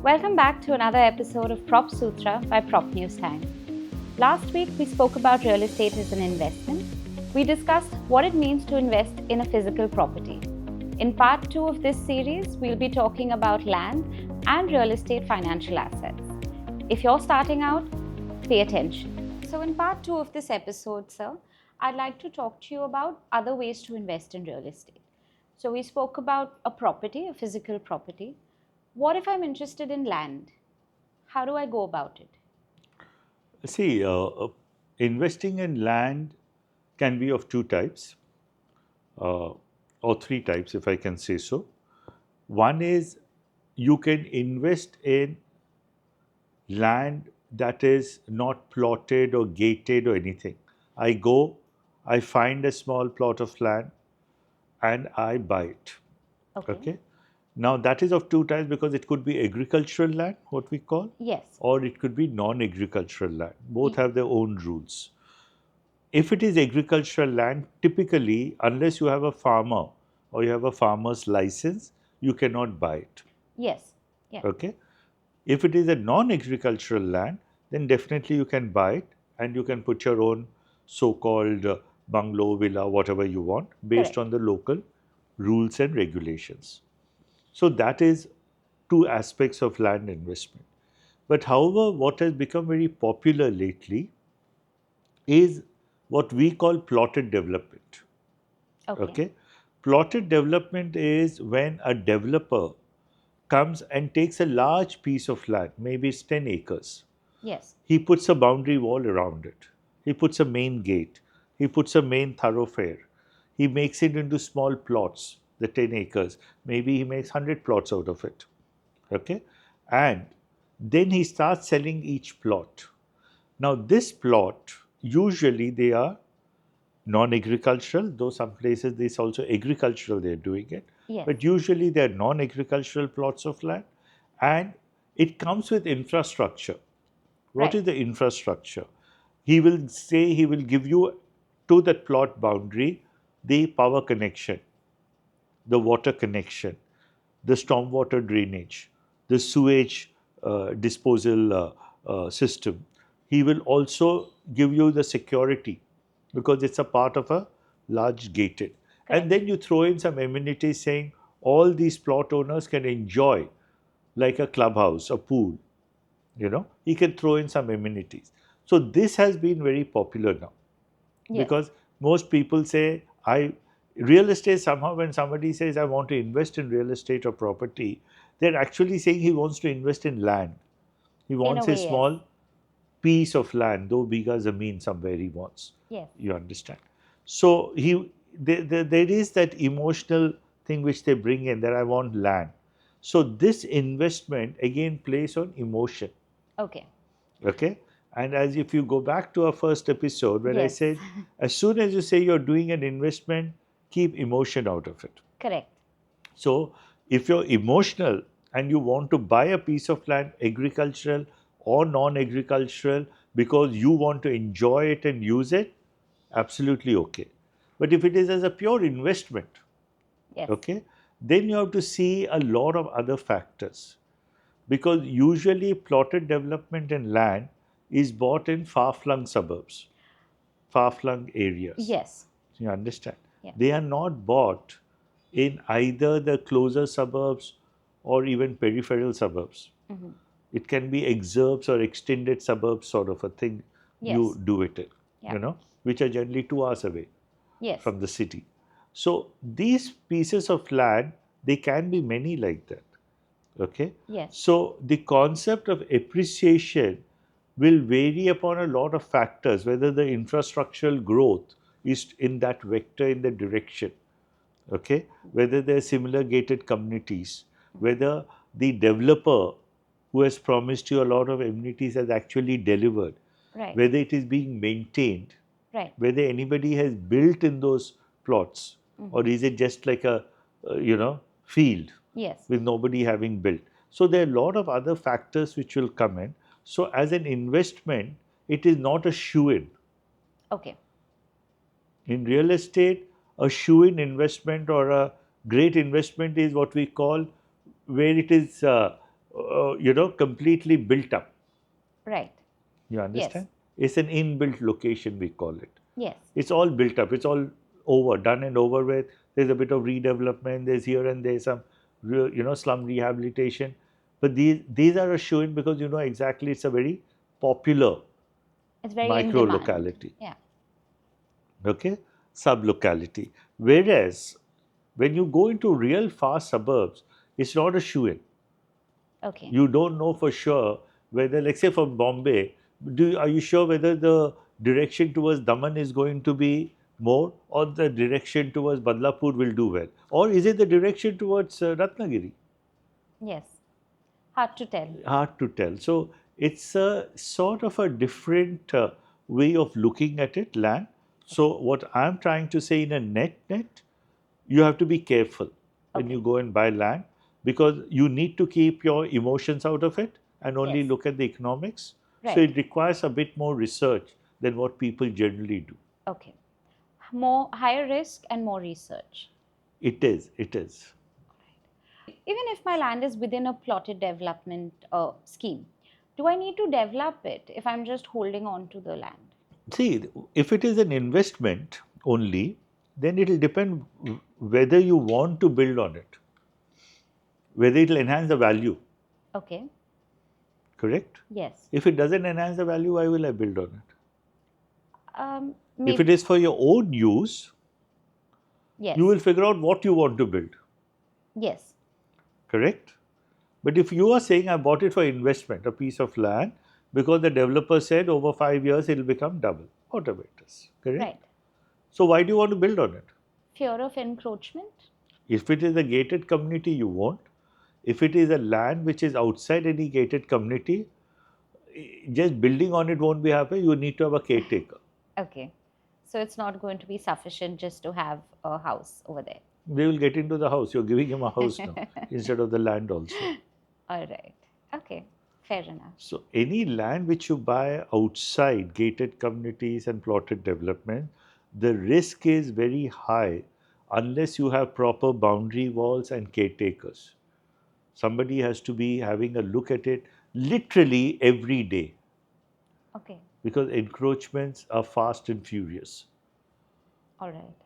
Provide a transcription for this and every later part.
Welcome back to another episode of Prop Sutra by Prop News Time. Last week, we spoke about real estate as an investment. We discussed what it means to invest in a physical property. In part 2 of this series, we'll be talking about land and real estate financial assets. If you're starting out, pay attention. So in part 2 of this episode, sir, I'd like to talk to you about other ways to invest in real estate. So we spoke about a property, a physical property. What if I'm interested in land? How do I go about it? See, investing in land can be of two types or three types, if I can say so. One is you can invest in land that is not plotted or gated or anything. I find a small plot of land and I buy it. Okay. Now that is of two types because it could be agricultural land, what we call, Yes. or it could be non-agricultural land. Both have their own rules. If it is agricultural land, typically, unless you have a farmer or you have a farmer's license, you cannot buy it. Yes. Yeah. Okay. If it is a non-agricultural land, then definitely you can buy it and you can put your own so-called bungalow, villa, whatever you want, based Correct. on the local rules and regulations. So that is two aspects of land investment. But however, what has become very popular lately is what we call plotted development. Okay. Plotted development is when a developer comes and takes a large piece of land, maybe it's 10 acres. Yes. He puts a boundary wall around it. He puts a main gate. He puts a main thoroughfare. He makes it into small plots, the 10 acres. Maybe he makes 100 plots out of it. Okay. And then he starts selling each plot. Now, this plot, usually they are non-agricultural, though some places this also agricultural they're doing it. Yes. But usually they're non-agricultural plots of land and it comes with infrastructure. What is the infrastructure? He will say he will give you to that plot boundary the power connection, the water connection, the stormwater drainage, the sewage disposal system. He will also give you the security because it's a part of a large gated. And then you throw in some amenities saying all these plot owners can enjoy like a clubhouse, a pool. He can throw in some amenities. So this has been very popular now because most people say, real estate somehow when somebody says, I want to invest in real estate or property, they're actually saying he wants to invest in land. He wants a small piece of land, though bigger zameen somewhere he wants. Yes. You understand? So there is that emotional thing which they bring in that I want land. So this investment again plays on emotion. Okay. Okay. And as if you go back to our first episode where I said, as soon as you say you're doing an investment, keep emotion out of it. Correct. So if you're emotional and you want to buy a piece of land, agricultural or non-agricultural, because you want to enjoy it and use it, absolutely okay. But if it is as a pure investment, okay, then you have to see a lot of other factors. Because usually plotted development in land is bought in far-flung suburbs, far-flung areas. Yes. You understand? They are not bought in either the closer suburbs or even peripheral suburbs. It can be exurbs or extended suburbs sort of a thing you do it in, which are generally 2 hours away from the city. So these pieces of land, they can be many like that. Okay? So the concept of appreciation will vary upon a lot of factors, whether the infrastructural growth is in that vector, in the direction. Okay? Whether there are similar gated communities, whether the developer who has promised you a lot of amenities has actually delivered, whether it is being maintained, whether anybody has built in those plots, or is it just like a, field with nobody having built. So there are a lot of other factors which will come in. So as an investment, it is not a shoe-in. Okay. In real estate, a shoe-in investment or a great investment is what we call where it is completely built up. Right. You Yes. understand? It's an inbuilt location, we call it. Yes. It's all built up. It's all done and over with. There's a bit of redevelopment. There's here and there some, slum rehabilitation. But these are a show-in because you know exactly it's a very popular It's very in micro demand. locality. Yeah. Okay, sub locality. Whereas when you go into real fast suburbs, it's not a shoe-in. Okay. You don't know for sure whether, let's say from Bombay, are you sure whether the direction towards Daman is going to be more, or the direction towards Badlapur will do well, or is it the direction towards Ratnagiri? Yes. Hard to tell. Hard to tell. So it's a sort of a different way of looking at it, land. So what I'm trying to say in a net, you have to be careful when Okay. you go and buy land, because you need to keep your emotions out of it and only Yes. look at the economics. So Right. it requires a bit more research than what people generally do. Okay. More higher risk and more research. It is. It is. Even if my land is within a plotted development scheme, do I need to develop it if I'm just holding on to the land? See, if it is an investment only, then it will depend whether you want to build on it, whether it will enhance the value. Okay. Correct? Yes. If it doesn't enhance the value, why will I build on it? If Maybe. it is for your own use, Yes. you will figure out what you want to build. Yes. Correct? But if you are saying I bought it for investment, a piece of land, because the developer said over 5 years it will become double, whatever it is. Correct? Right. So why do you want to build on it? Fear of encroachment? If it is a gated community, you won't. If it is a land which is outside any gated community, just building on it won't be happy. You need to have a caretaker. Okay. So it's not going to be sufficient just to have a house over there. They will get into the house. You're giving him a house now instead of the land also. All right. Okay. Fair enough. So any land which you buy outside gated communities and plotted development, the risk is very high unless you have proper boundary walls and caretakers. Somebody has to be having a look at it literally every day, Okay. because encroachments are fast and furious. All right.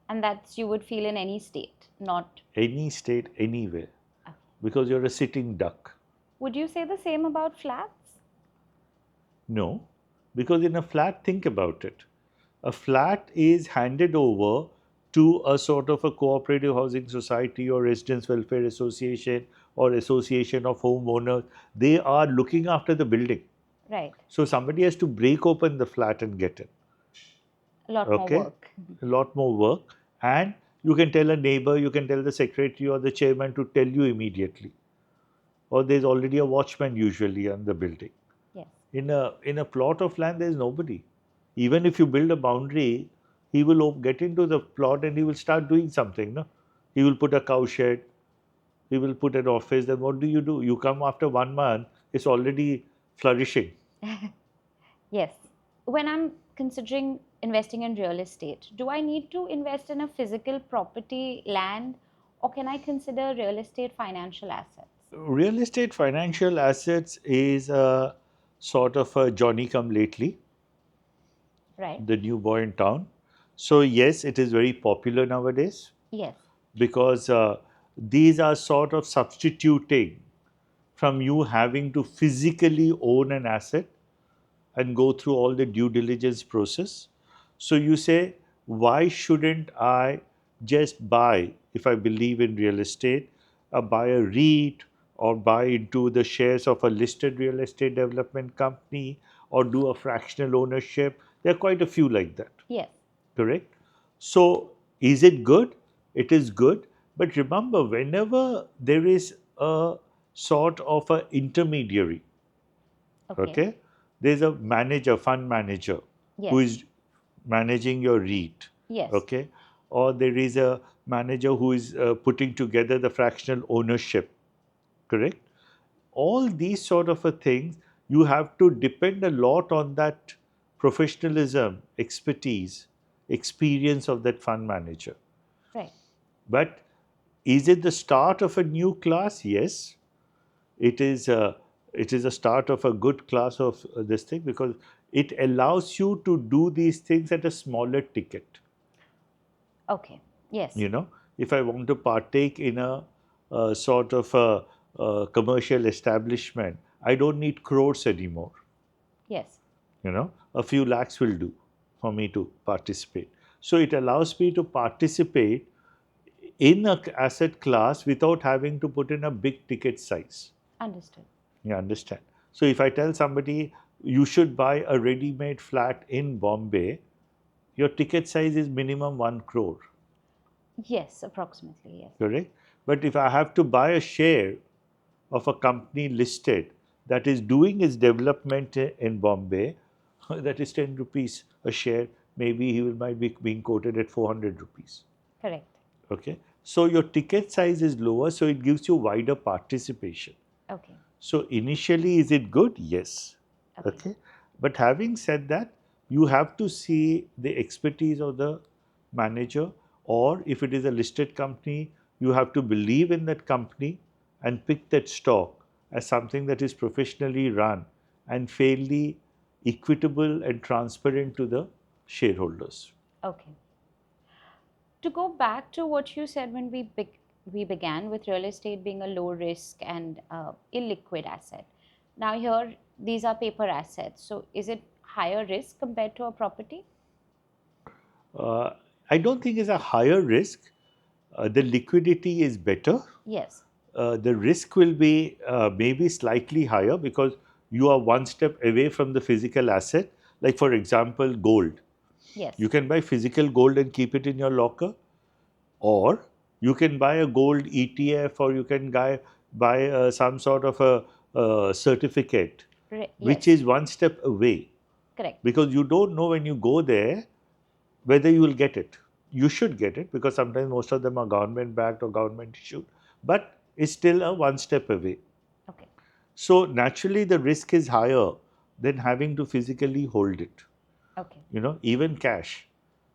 And that's you would feel in any state, not. Any state, anywhere, Okay. because you're a sitting duck. Would you say the same about flats? No, because in a flat, think about it. A flat is handed over to a sort of a cooperative housing society or residence welfare association or association of homeowners. They are looking after the building. Right. So somebody has to break open the flat and get in. A lot more Okay? work. A lot more work. And you can tell a neighbor, you can tell the secretary or the chairman to tell you immediately. Or there's already a watchman usually on the building. Yes. In a plot of land, there's nobody. Even if you build a boundary, he will get into the plot and he will start doing something. No? He will put a cow shed, he will put an office. Then what do? You come after 1 month, it's already flourishing. Yes. When I'm considering investing in real estate, do I need to invest in a physical property, land, or can I consider real estate financial assets? Real estate financial assets is a sort of a Johnny come lately, Right? the new boy in town. So yes, it is very popular nowadays, Yes. because these are sort of substituting from you having to physically own an asset and go through all the due diligence process. So you say, why shouldn't I just buy, if I believe in real estate, buy a REIT or buy into the shares of a listed real estate development company or do a fractional ownership? There are quite a few like that. Yes. Correct? So, is it good? It is good. But remember, whenever there is a sort of an intermediary, okay, there's a manager, fund manager, who Yes. is managing your REIT, Yes. okay, or there is a manager who is putting together the fractional ownership, correct? All these sort of a things, you have to depend a lot on that professionalism, expertise, experience of that fund manager. Right. But is it the start of a new class? Yes. it is a start of a good class of this thing, because it allows you to do these things at a smaller ticket. Okay. Yes. If I want to partake in a sort of a commercial establishment, I don't need crores anymore. Yes. A few lakhs will do for me to participate. So it allows me to participate in a asset class without having to put in a big ticket size. Understood. You understand? So if I tell somebody you should buy a ready-made flat in Bombay, your ticket size is minimum 1 crore. Yes, approximately, yes. Correct? But if I have to buy a share of a company listed that is doing its development in Bombay, that is 10 rupees a share. Maybe might be being quoted at 400 rupees. Correct. Okay. So your ticket size is lower, so it gives you wider participation. Okay. So initially, is it good? Yes. Okay. But having said that, you have to see the expertise of the manager, or if it is a listed company, you have to believe in that company and pick that stock as something that is professionally run and fairly equitable and transparent to the shareholders. Okay. To go back to what you said when we began with real estate being a low risk and illiquid asset. Now here, these are paper assets. So is it higher risk compared to a property? Uh, I don't think it's a higher risk. The liquidity is better. Yes. The risk will be maybe slightly higher because you are one step away from the physical asset. Like, for example, gold. Yes. You can buy physical gold and keep it in your locker, or you can buy a gold ETF, or you can buy some sort of a certificate, which Yes. is one step away. Correct. Because you don't know when you go there whether you will get it. You should get it because sometimes most of them are government backed or government issued, but it's still a one step away. Okay. So naturally, the risk is higher than having to physically hold it. Okay. Even cash.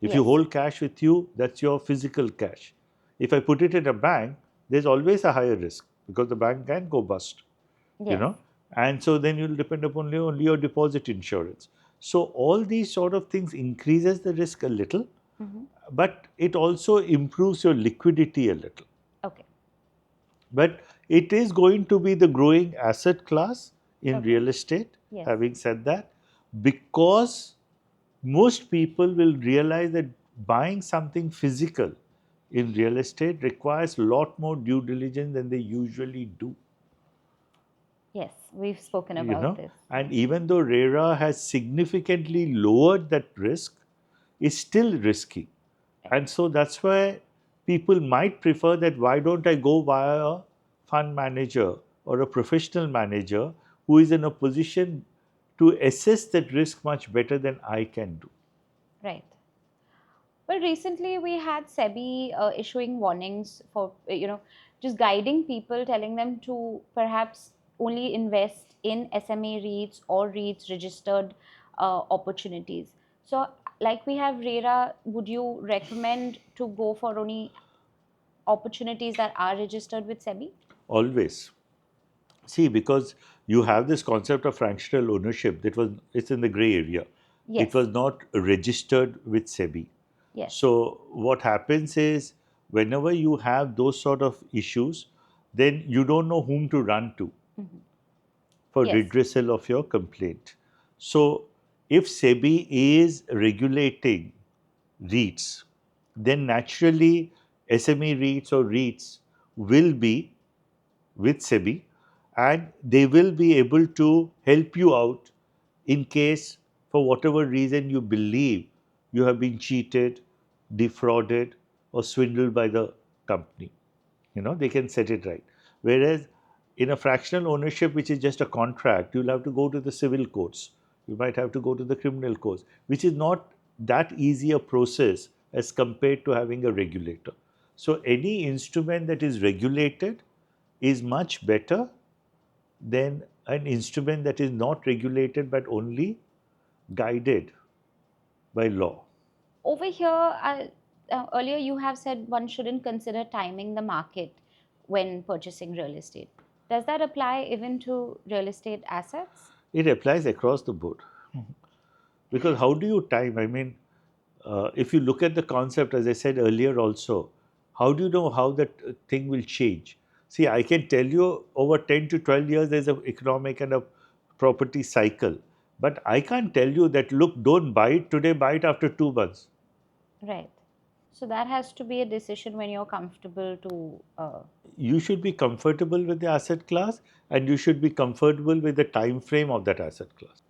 If you Yes. hold cash with you, that's your physical cash. If I put it in a bank, there's always a higher risk because the bank can go bust. you Yes. know and so then you'll depend upon only your deposit insurance. So all these sort of things increases the risk a little, but it also improves your liquidity a little. Okay. But it is going to be the growing asset class in Okay. real estate. Yes. Having said that, because most people will realize that buying something physical in real estate requires a lot more due diligence than they usually do. Yes, we've spoken you about know this. and even though RERA has significantly lowered that risk, it's still risky. And so that's why people might prefer that why don't I go via a fund manager or a professional manager who is in a position to assess that risk much better than I can do. Right. Well, recently we had SEBI issuing warnings for, just guiding people, telling them to perhaps only invest in SMA REITs or REITs registered opportunities. So, like we have RERA, would you recommend to go for only opportunities that are registered with SEBI? Always. See, because you have this concept of fractional ownership it's in the gray area. It Yes. was not registered with SEBI. Yes. So what happens is whenever you have those sort of issues, then you don't know whom to run to for Yes. redressal of your complaint. So if SEBI is regulating REITs, then naturally SME REITs or REITs will be with SEBI, and they will be able to help you out in case, for whatever reason, you believe you have been cheated, defrauded, or swindled by the company. They can set it right. Whereas in a fractional ownership, which is just a contract, you'll have to go to the civil courts. You might have to go to the criminal courts, which is not that easy a process as compared to having a regulator. So any instrument that is regulated is much better than an instrument that is not regulated but only guided by law. Over here, earlier you have said one shouldn't consider timing the market when purchasing real estate. Does that apply even to real estate assets? It applies across the board. Because how do you time? I mean, if you look at the concept, as I said earlier also, how do you know how that thing will change? See, I can tell you over 10 to 12 years there's an economic and a property cycle. But I can't tell you that, look, don't buy it today, buy it after 2 months. Right. So that has to be a decision when you're comfortable to. You should be comfortable with the asset class and you should be comfortable with the time frame of that asset class.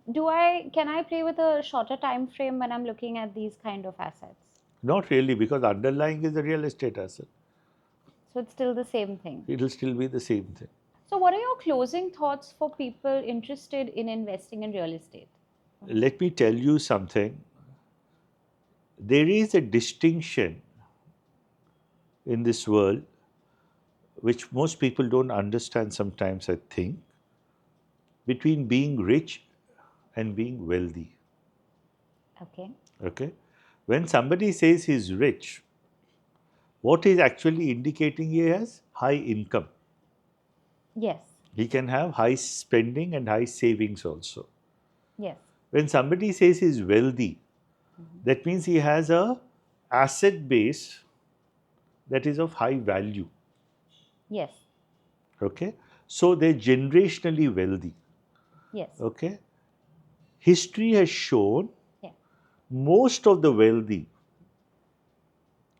Can I play with a shorter time frame when I'm looking at these kind of assets? Not really, because underlying is a real estate asset. So it's still the same thing. It will still be the same thing. So what are your closing thoughts for people interested in investing in real estate? Let me tell you something. There is a distinction in this world which most people don't understand sometimes, I think, between being rich and being wealthy. Okay. Okay? When somebody says he's rich, what he's actually indicating he has high income. Yes. He can have high spending and high savings also. Yes. When somebody says he's wealthy, that means he has a asset base that is of high value. Yes. Okay? So they're generationally wealthy. Yes. Okay? History has shown Yeah. most of the wealthy,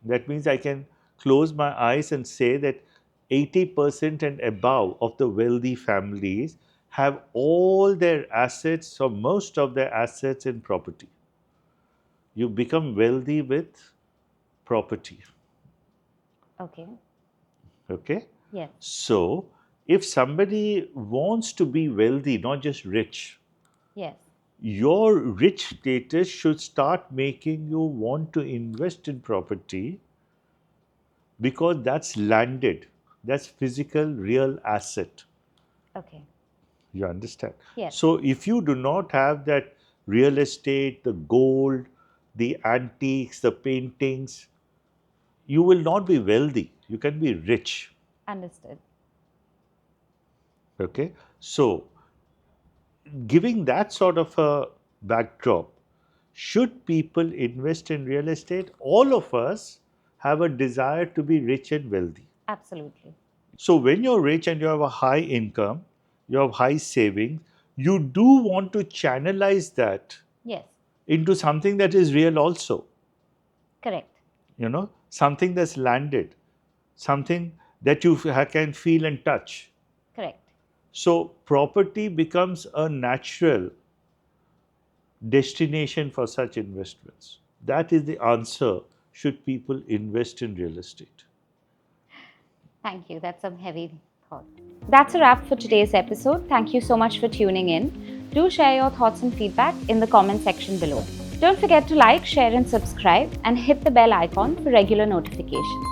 that means I can close my eyes and say that 80% and above of the wealthy families have all their assets or most of their assets in property. You become wealthy with property. Okay. Okay? Yes. So, if somebody wants to be wealthy, not just rich, Yes. your rich status should start making you want to invest in property because that's landed, that's physical, real asset. Okay. You understand? Yes. So, if you do not have that real estate, the gold, the antiques, the paintings, you will not be wealthy. You can be rich. Understood. Okay? So, giving that sort of a backdrop, should people invest in real estate? All of us have a desire to be rich and wealthy. Absolutely. So, when you're rich and you have a high income, you have high savings, you do want to channelize that Yes. into something that is real also. Correct. Something that's landed, something that you can feel and touch. Correct. So, property becomes a natural destination for such investments. That is the answer. Should people invest in real estate? Thank you. That's some heavy thought. That's a wrap for today's episode. Thank you so much for tuning in. Do share your thoughts and feedback in the comment section below. Don't forget to like, share, and subscribe, and hit the bell icon for regular notifications.